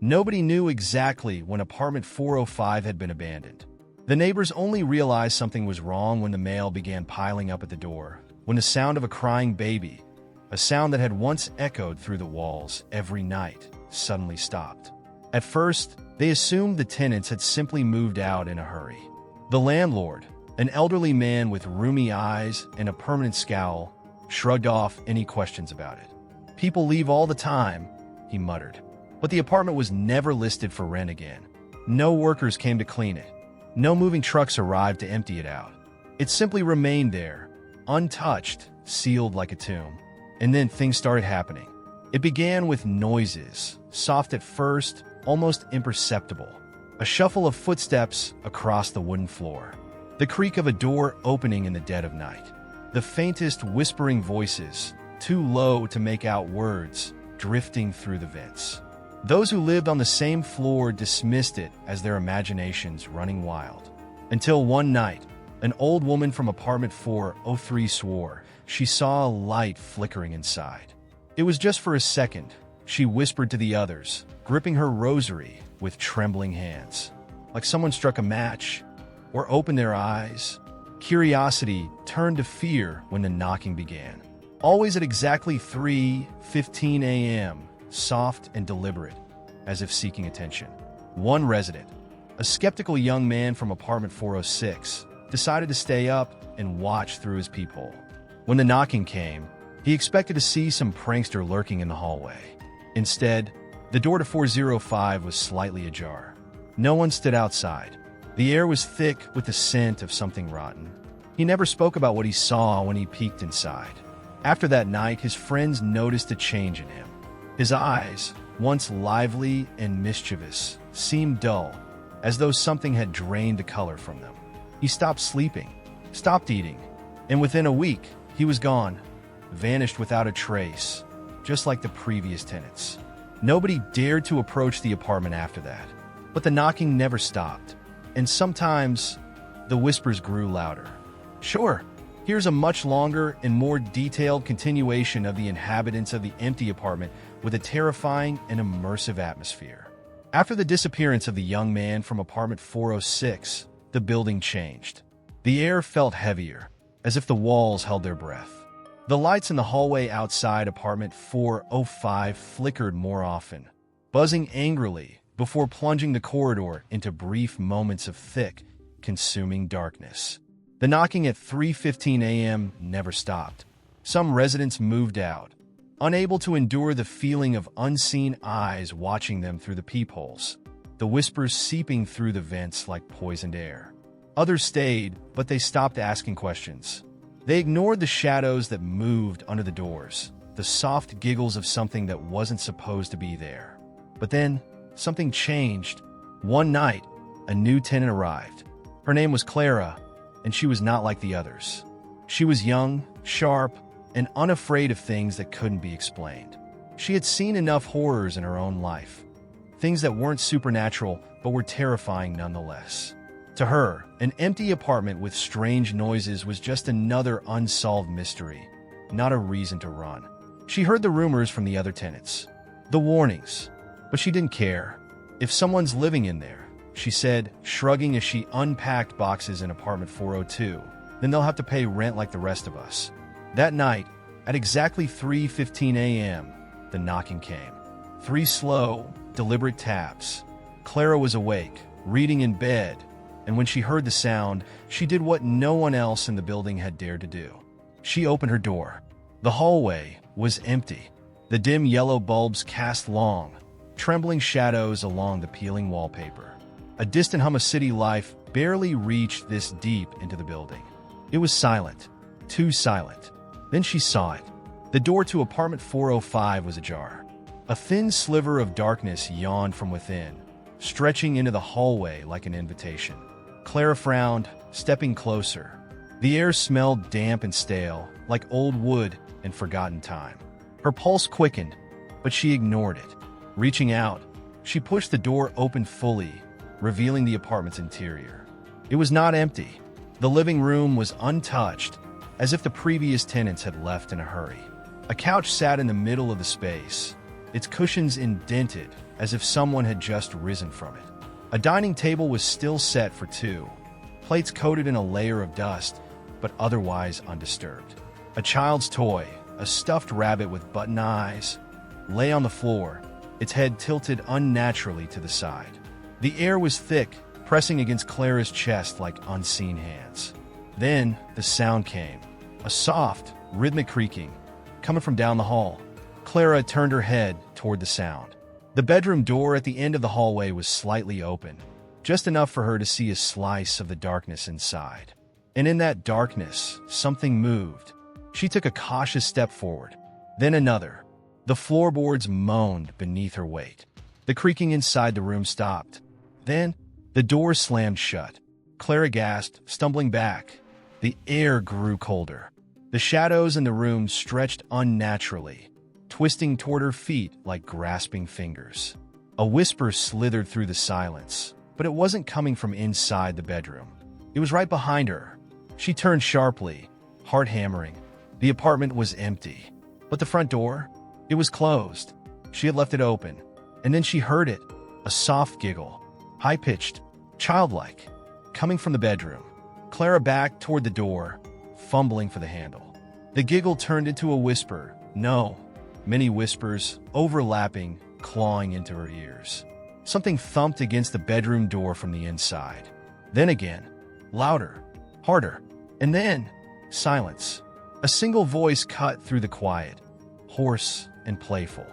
Nobody knew exactly when apartment 405 had been abandoned. The neighbors only realized something was wrong when the mail began piling up at the door, when the sound of a crying baby, a sound that had once echoed through the walls every night, suddenly stopped. At first, they assumed the tenants had simply moved out in a hurry. The landlord, an elderly man with rheumy eyes and a permanent scowl, shrugged off any questions about it. "People leave all the time," he muttered. But the apartment was never listed for rent again. No workers came to clean it. No moving trucks arrived to empty it out. It simply remained there, untouched, sealed like a tomb. And then things started happening. It began with noises, soft at first, almost imperceptible. A shuffle of footsteps across the wooden floor. The creak of a door opening in the dead of night. The faintest whispering voices, too low to make out words, drifting through the vents. Those who lived on the same floor dismissed it as their imaginations running wild. Until one night, an old woman from apartment 403 swore she saw a light flickering inside. It was just for a second, she whispered to the others, gripping her rosary with trembling hands. Like someone struck a match, or opened their eyes. Curiosity turned to fear when the knocking began. Always at exactly 3:15 a.m., soft and deliberate, as if seeking attention. One resident, a skeptical young man from apartment 406, decided to stay up and watch through his peephole. When the knocking came, he expected to see some prankster lurking in the hallway. Instead, the door to 405 was slightly ajar. No one stood outside. The air was thick with the scent of something rotten. He never spoke about what he saw when he peeked inside. After that night, his friends noticed a change in him. His eyes, once lively and mischievous, seemed dull, as though something had drained the color from them. He stopped sleeping, stopped eating, and within a week, he was gone, vanished without a trace, just like the previous tenants. Nobody dared to approach the apartment after that, but the knocking never stopped, and sometimes the whispers grew louder. Sure, here's a much longer and more detailed continuation of the inhabitants of the empty apartment with a terrifying and immersive atmosphere. After the disappearance of the young man from apartment 406, the building changed. The air felt heavier, as if the walls held their breath. The lights in the hallway outside apartment 405 flickered more often, buzzing angrily before plunging the corridor into brief moments of thick, consuming darkness. The knocking at 3:15 a.m. never stopped. Some residents moved out, unable to endure the feeling of unseen eyes watching them through the peepholes, the whispers seeping through the vents like poisoned air. Others stayed, but they stopped asking questions. They ignored the shadows that moved under the doors, the soft giggles of something that wasn't supposed to be there. But then, something changed. One night, a new tenant arrived. Her name was Clara, and she was not like the others. She was young, sharp, and unafraid of things that couldn't be explained. She had seen enough horrors in her own life, things that weren't supernatural but were terrifying nonetheless. To her, an empty apartment with strange noises was just another unsolved mystery, not a reason to run. She heard the rumors from the other tenants, the warnings, but she didn't care. If someone's living in there, she said, shrugging as she unpacked boxes in apartment 402, then they'll have to pay rent like the rest of us. That night, at exactly 3:15 a.m., the knocking came. 3 slow, deliberate taps. Clara was awake, reading in bed, and when she heard the sound, she did what no one else in the building had dared to do. She opened her door. The hallway was empty. The dim yellow bulbs cast long, trembling shadows along the peeling wallpaper. A distant hum of city life barely reached this deep into the building. It was silent, too silent. Then she saw it. The door to apartment 405 was ajar. A thin sliver of darkness yawned from within, stretching into the hallway like an invitation. Clara frowned, stepping closer. The air smelled damp and stale, like old wood and forgotten time. Her pulse quickened, but she ignored it. Reaching out, she pushed the door open fully, revealing the apartment's interior. It was not empty. The living room was untouched, as if the previous tenants had left in a hurry. A couch sat in the middle of the space, its cushions indented as if someone had just risen from it. A dining table was still set for two, plates coated in a layer of dust, but otherwise undisturbed. A child's toy, a stuffed rabbit with button eyes, lay on the floor, its head tilted unnaturally to the side. The air was thick, pressing against Clara's chest like unseen hands. Then the sound came, a soft, rhythmic creaking, coming from down the hall. Clara turned her head toward the sound. The bedroom door at the end of the hallway was slightly open, just enough for her to see a slice of the darkness inside. And in that darkness, something moved. She took a cautious step forward, then another. The floorboards moaned beneath her weight. The creaking inside the room stopped. Then, the door slammed shut. Clara gasped, stumbling back. The air grew colder. The shadows in the room stretched unnaturally, twisting toward her feet like grasping fingers. A whisper slithered through the silence, but it wasn't coming from inside the bedroom. It was right behind her. She turned sharply, heart hammering. The apartment was empty, but the front door, it was closed. She had left it open, and then she heard it, a soft giggle, high-pitched, childlike, coming from the bedroom. Clara backed toward the door, fumbling for the handle. The giggle turned into a whisper, no, many whispers, overlapping, clawing into her ears. Something thumped against the bedroom door from the inside. Then again, louder, harder, and then silence. A single voice cut through the quiet, hoarse and playful.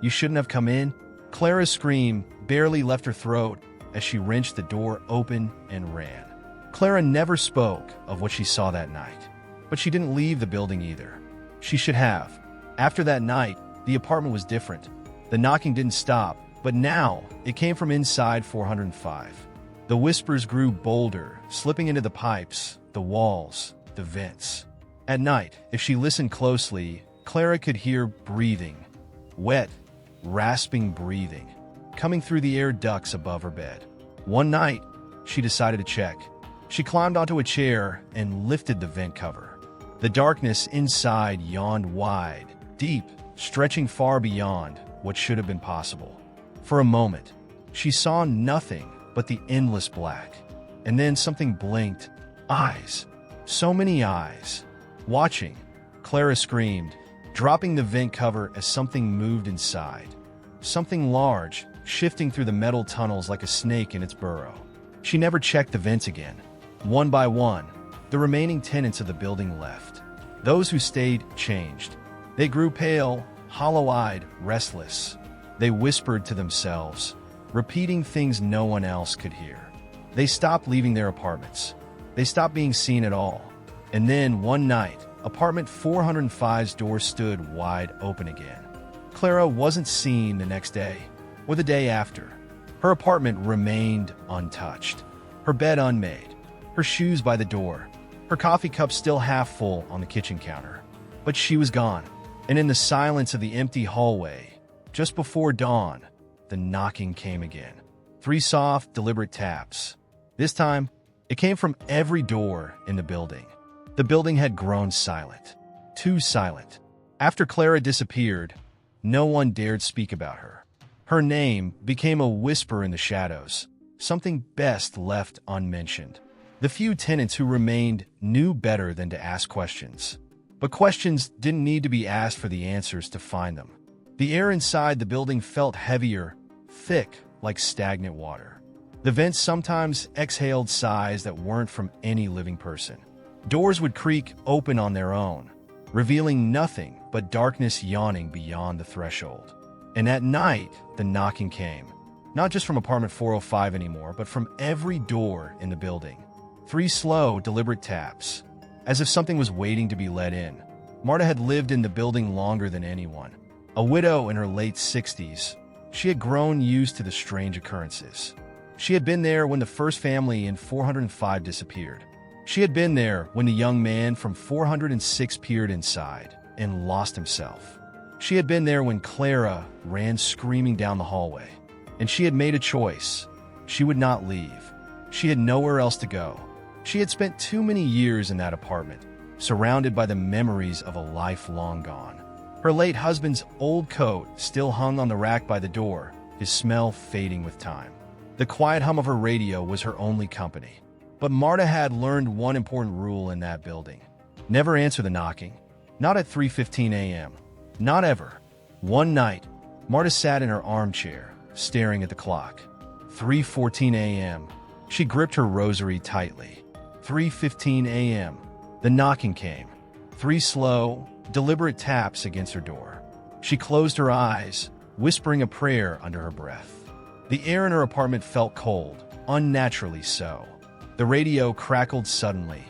"You shouldn't have come in." Clara's scream barely left her throat as she wrenched the door open and ran. Clara never spoke of what she saw that night, but she didn't leave the building either. She should have. After that night, the apartment was different. The knocking didn't stop, but now it came from inside 405. The whispers grew bolder, slipping into the pipes, the walls, the vents. At night, if she listened closely, Clara could hear breathing, wet, rasping breathing, coming through the air ducts above her bed. One night, she decided to check. She climbed onto a chair and lifted the vent cover. The darkness inside yawned wide, deep, stretching far beyond what should have been possible. For a moment, she saw nothing but the endless black. And then something blinked. Eyes. So many eyes. Watching, Clara screamed, dropping the vent cover as something moved inside. Something large, shifting through the metal tunnels like a snake in its burrow. She never checked the vents again. One by one, the remaining tenants of the building left. Those who stayed changed. They grew pale, hollow-eyed, restless. They whispered to themselves, repeating things no one else could hear. They stopped leaving their apartments. They stopped being seen at all. And then, one night, apartment 405's door stood wide open again. Clara wasn't seen the next day, or the day after. Her apartment remained untouched. Her bed unmade. Her shoes by the door. Her coffee cup still half full on the kitchen counter. But she was gone. And in the silence of the empty hallway, just before dawn, the knocking came again. 3 soft, deliberate taps. This time, it came from every door in the building. The building had grown silent. Too silent. After Clara disappeared, no one dared speak about her. Her name became a whisper in the shadows, something best left unmentioned. The few tenants who remained knew better than to ask questions. But questions didn't need to be asked for the answers to find them. The air inside the building felt heavier, thick, like stagnant water. The vents sometimes exhaled sighs that weren't from any living person. Doors would creak open on their own, revealing nothing but darkness yawning beyond the threshold. And at night, the knocking came. Not just from apartment 405 anymore, but from every door in the building. 3 slow, deliberate taps, as if something was waiting to be let in. Marta had lived in the building longer than anyone. A widow in her late 60s, she had grown used to the strange occurrences. She had been there when the first family in 405 disappeared. She had been there when the young man from 406 peered inside and lost himself. She had been there when Clara ran screaming down the hallway. And she had made a choice. She would not leave. She had nowhere else to go. She had spent too many years in that apartment, surrounded by the memories of a life long gone. Her late husband's old coat still hung on the rack by the door, his smell fading with time. The quiet hum of her radio was her only company. But Marta had learned one important rule in that building. Never answer the knocking. Not at 3:15 a.m. Not ever. One night, Marta sat in her armchair, staring at the clock. 3:14 a.m. She gripped her rosary tightly. 3:15 a.m. The knocking came. 3 slow, deliberate taps against her door. She closed her eyes, whispering a prayer under her breath. The air in her apartment felt cold, unnaturally so. The radio crackled suddenly,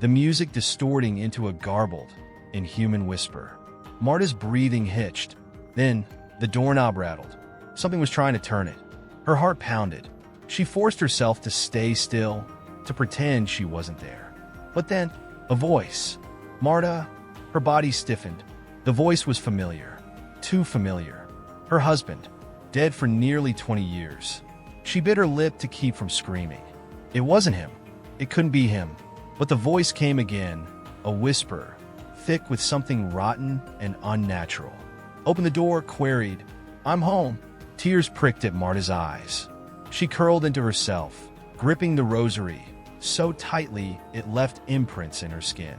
the music distorting into a garbled, inhuman whisper. Marta's breathing hitched. Then, the doorknob rattled. Something was trying to turn it. Her heart pounded. She forced herself to stay still, to pretend she wasn't there. But then, a voice. Marta. Her body stiffened. The voice was familiar. Too familiar. Her husband, dead for nearly 20 years. She bit her lip to keep from screaming. It wasn't him. It couldn't be him. But the voice came again, a whisper, thick with something rotten and unnatural. Open the door, queried. I'm home. Tears pricked at Marta's eyes. She curled into herself, gripping the rosary, so tightly it left imprints in her skin.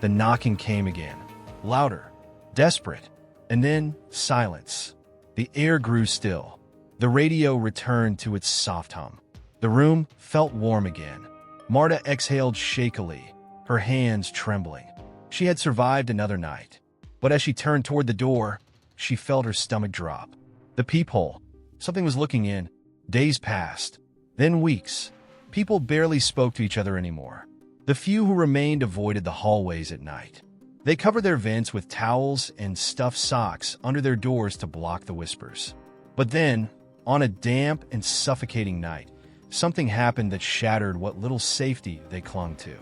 The knocking came again, louder, desperate, and then silence. The air grew still. The radio returned to its soft hum. The room felt warm again. Marta exhaled shakily, her hands trembling. She had survived another night. But as she turned toward the door, she felt her stomach drop. The peephole. Something was looking in. Days passed. Then weeks. People barely spoke to each other anymore. The few who remained avoided the hallways at night. They covered their vents with towels and stuffed socks under their doors to block the whispers. But then, on a damp and suffocating night, something happened that shattered what little safety they clung to.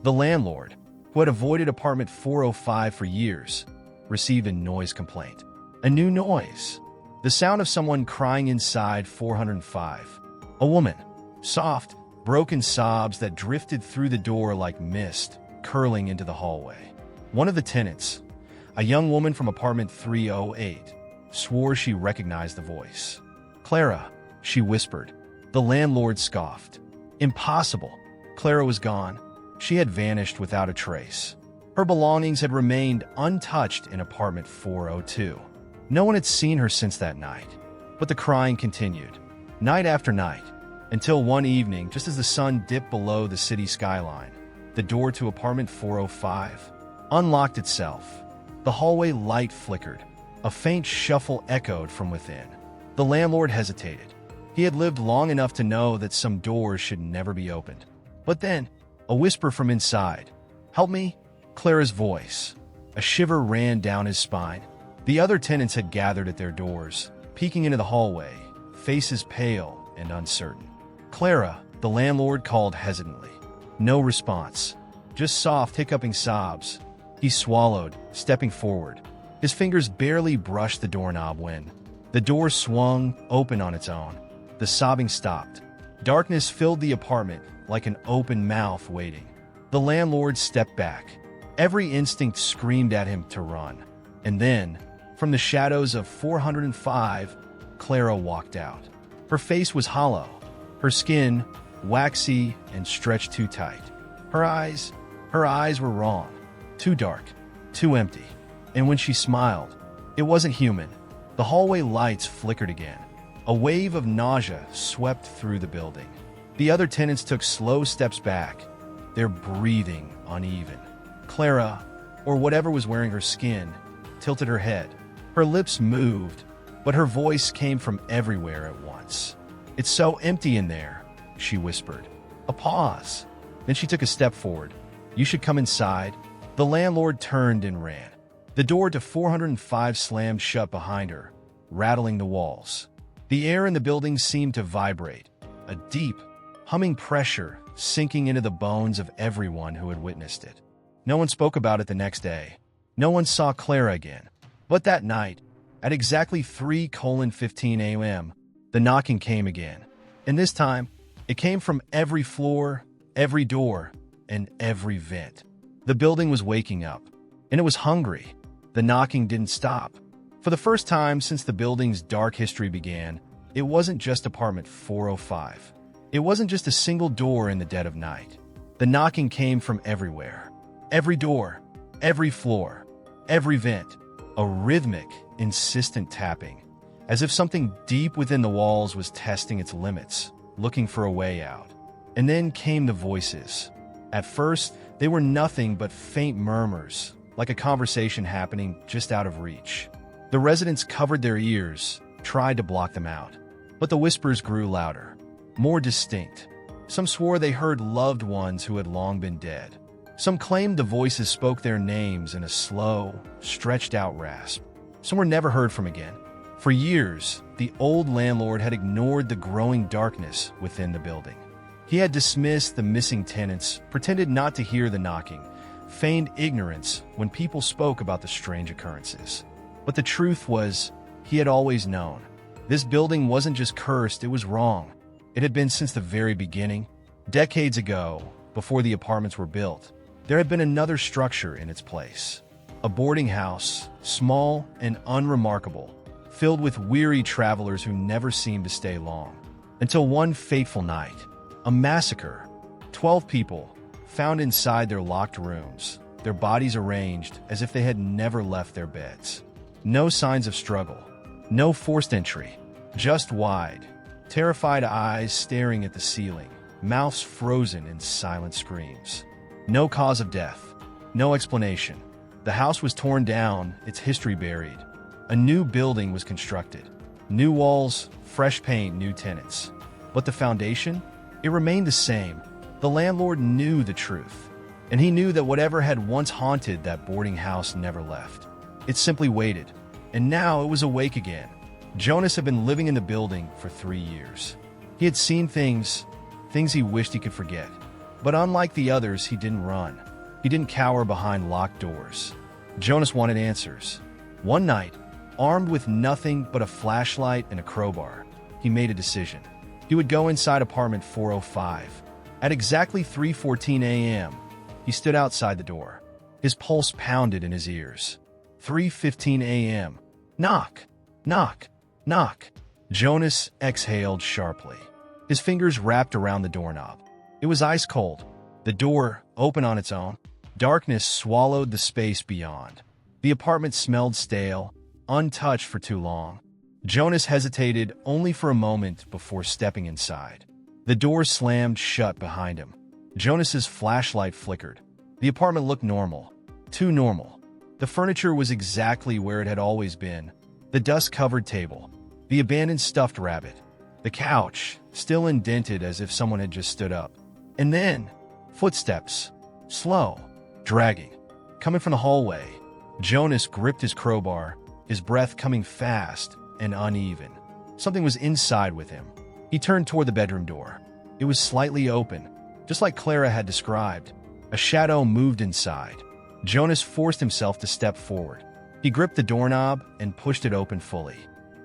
The landlord, who had avoided apartment 405 for years, received a noise complaint. A new noise. The sound of someone crying inside 405. A woman. Soft, broken sobs that drifted through the door like mist, curling into the hallway. One of the tenants, a young woman from apartment 308, swore she recognized the voice. Clara, she whispered. The landlord scoffed. Impossible. Clara was gone. She had vanished without a trace. Her belongings had remained untouched in apartment 402. No one had seen her since that night. But the crying continued, night after night, until one evening, just as the sun dipped below the city skyline, the door to apartment 405 unlocked itself. The hallway light flickered. A faint shuffle echoed from within. The landlord hesitated. He had lived long enough to know that some doors should never be opened. But then, a whisper from inside. Help me? Clara's voice. A shiver ran down his spine. The other tenants had gathered at their doors, peeking into the hallway, faces pale and uncertain. Clara, the landlord called hesitantly. No response. Just soft, hiccuping sobs. He swallowed, stepping forward. His fingers barely brushed the doorknob when the door swung open on its own. The sobbing stopped. Darkness filled the apartment like an open mouth waiting. The landlord stepped back. Every instinct screamed at him to run. And then, from the shadows of 405, Clara walked out. Her face was hollow, her skin waxy and stretched too tight. Her eyes were wrong, too dark, too empty. And when she smiled, it wasn't human. The hallway lights flickered again. A wave of nausea swept through the building. The other tenants took slow steps back, their breathing uneven. Clara, or whatever was wearing her skin, tilted her head. Her lips moved, but her voice came from everywhere at once. It's so empty in there, she whispered. A pause. Then she took a step forward. You should come inside. The landlord turned and ran. The door to 405 slammed shut behind her, rattling the walls. The air in the building seemed to vibrate, a deep, humming pressure sinking into the bones of everyone who had witnessed it. No one spoke about it the next day. No one saw Clara again. But that night, at exactly 3:15 a.m., the knocking came again. And this time, it came from every floor, every door, and every vent. The building was waking up, and it was hungry. The knocking didn't stop. For the first time since the building's dark history began, it wasn't just apartment 405. It wasn't just a single door in the dead of night. The knocking came from everywhere. Every door, every floor, every vent. A rhythmic, insistent tapping, as if something deep within the walls was testing its limits, looking for a way out. And then came the voices. At first, they were nothing but faint murmurs, like a conversation happening just out of reach. The residents covered their ears, tried to block them out. But the whispers grew louder, more distinct. Some swore they heard loved ones who had long been dead. Some claimed the voices spoke their names in a slow, stretched-out rasp. Some were never heard from again. For years, the old landlord had ignored the growing darkness within the building. He had dismissed the missing tenants, pretended not to hear the knocking, feigned ignorance when people spoke about the strange occurrences. But the truth was, he had always known. This building wasn't just cursed, it was wrong. It had been since the very beginning. Decades ago, before the apartments were built, there had been another structure in its place. A boarding house, small and unremarkable, filled with weary travelers who never seemed to stay long. Until one fateful night, a massacre. 12 people, found inside their locked rooms, their bodies arranged as if they had never left their beds. No signs of struggle, no forced entry, just wide, terrified eyes staring at the ceiling, mouths frozen in silent screams. No cause of death, no explanation. The house was torn down, its history buried. A new building was constructed. New walls, fresh paint, new tenants. But the foundation? It remained the same. The landlord knew the truth. And he knew that whatever had once haunted that boarding house never left. It simply waited. And now it was awake again. Jonas had been living in the building for 3 years. He had seen things he wished he could forget. But unlike the others, he didn't run. He didn't cower behind locked doors. Jonas wanted answers. One night, armed with nothing but a flashlight and a crowbar, he made a decision. He would go inside apartment 405. At exactly 3:14 a.m., he stood outside the door. His pulse pounded in his ears. 3:15 a.m. Knock, knock, knock. Jonas exhaled sharply. His fingers wrapped around the doorknob. It was ice cold. The door, open on its own. Darkness swallowed the space beyond. The apartment smelled stale, untouched for too long. Jonas hesitated only for a moment before stepping inside. The door slammed shut behind him. Jonas's flashlight flickered. The apartment looked normal. Too normal. The furniture was exactly where it had always been. The dust-covered table. The abandoned stuffed rabbit. The couch, still indented as if someone had just stood up. And then, footsteps. Slow. Dragging. Coming from the hallway. Jonas gripped his crowbar, his breath coming fast and uneven. Something was inside with him. He turned toward the bedroom door. It was slightly open, just like Clara had described. A shadow moved inside. Jonas forced himself to step forward. He gripped the doorknob and pushed it open fully.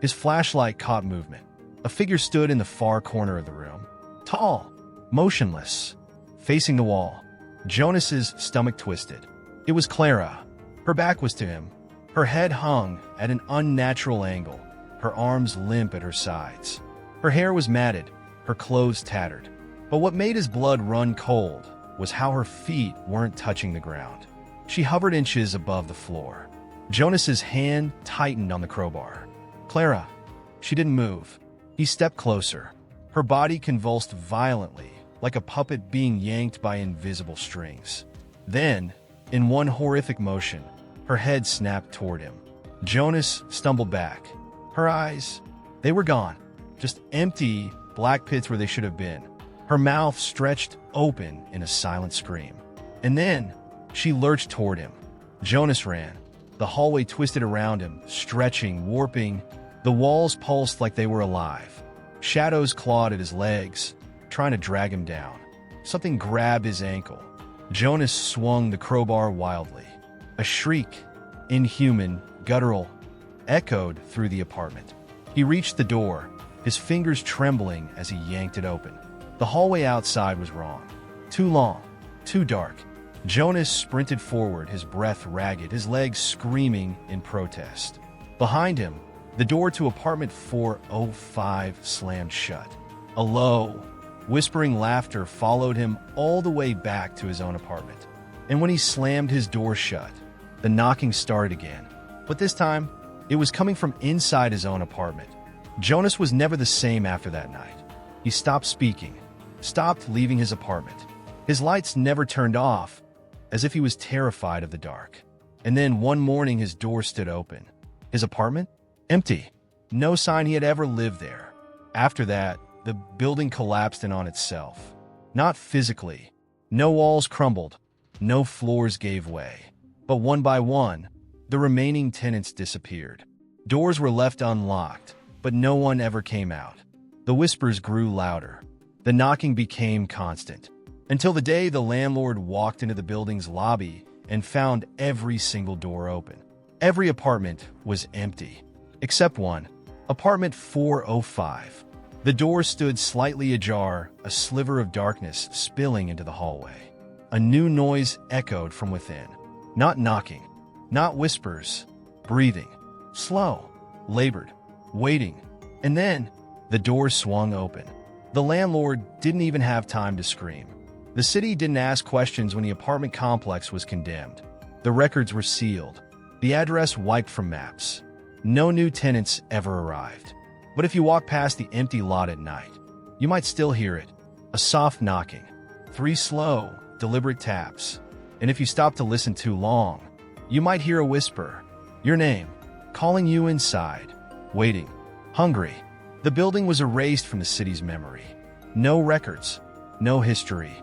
His flashlight caught movement. A figure stood in the far corner of the room. Tall, motionless, facing the wall. Jonas's stomach twisted. It was Clara. Her back was to him. Her head hung at an unnatural angle, her arms limp at her sides. Her hair was matted, her clothes tattered. But what made his blood run cold was how her feet weren't touching the ground. She hovered inches above the floor. Jonas's hand tightened on the crowbar. Clara. She didn't move. He stepped closer. Her body convulsed violently, like a puppet being yanked by invisible strings. Then, in one horrific motion, her head snapped toward him. Jonas stumbled back. Her eyes, they were gone. Just empty, black pits where they should have been. Her mouth stretched open in a silent scream. And then, she lurched toward him. Jonas ran. The hallway twisted around him, stretching, warping. The walls pulsed like they were alive. Shadows clawed at his legs, trying to drag him down. Something grabbed his ankle. Jonas swung the crowbar wildly. A shriek, inhuman, guttural, echoed through the apartment. He reached the door, his fingers trembling as he yanked it open. The hallway outside was wrong. Too long, too dark. Jonas sprinted forward, his breath ragged, his legs screaming in protest. Behind him, the door to apartment 405 slammed shut. A low, whispering laughter followed him all the way back to his own apartment. And when he slammed his door shut, the knocking started again. But this time, it was coming from inside his own apartment. Jonas was never the same after that night. He stopped speaking, stopped leaving his apartment. His lights never turned off, as if he was terrified of the dark. And then one morning his door stood open. His apartment? Empty. No sign he had ever lived there. After that, the building collapsed in on itself. Not physically. No walls crumbled. No floors gave way. But one by one, the remaining tenants disappeared. Doors were left unlocked, but no one ever came out. The whispers grew louder. The knocking became constant. Until the day the landlord walked into the building's lobby and found every single door open. Every apartment was empty, except one, apartment 405. The door stood slightly ajar, a sliver of darkness spilling into the hallway. A new noise echoed from within. Not knocking, not whispers, breathing. Slow, labored, waiting. And then, the door swung open. The landlord didn't even have time to scream. The city didn't ask questions when the apartment complex was condemned. The records were sealed. The address wiped from maps. No new tenants ever arrived. But if you walk past the empty lot at night, you might still hear it. A soft knocking. 3 slow, deliberate taps. And if you stop to listen too long, you might hear a whisper. Your name, calling you inside. Waiting. Hungry. The building was erased from the city's memory. No records. No history.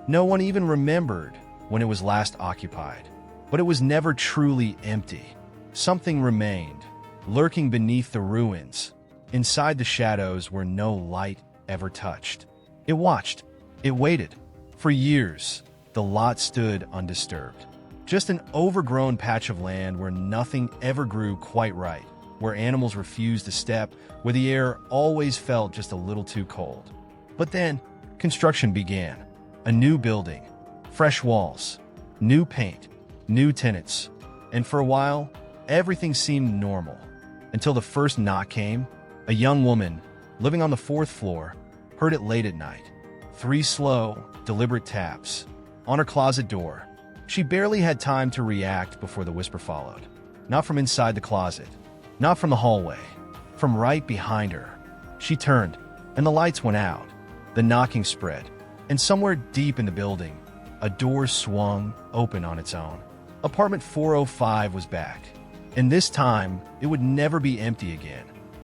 No one even remembered when it was last occupied. But it was never truly empty. Something remained, lurking beneath the ruins, inside the shadows where no light ever touched. It watched. It waited. For years, the lot stood undisturbed. Just an overgrown patch of land where nothing ever grew quite right, where animals refused to step, where the air always felt just a little too cold. But then, construction began. A new building, fresh walls, new paint, new tenants. And for a while, everything seemed normal. Until the first knock came. A young woman, living on the 4th floor, heard it late at night. 3 slow, deliberate taps. On her closet door. She barely had time to react before the whisper followed. Not from inside the closet. Not from the hallway. From right behind her. She turned, and the lights went out. The knocking spread. And somewhere deep in the building, a door swung open on its own. Apartment 405 was back. And this time, it would never be empty again.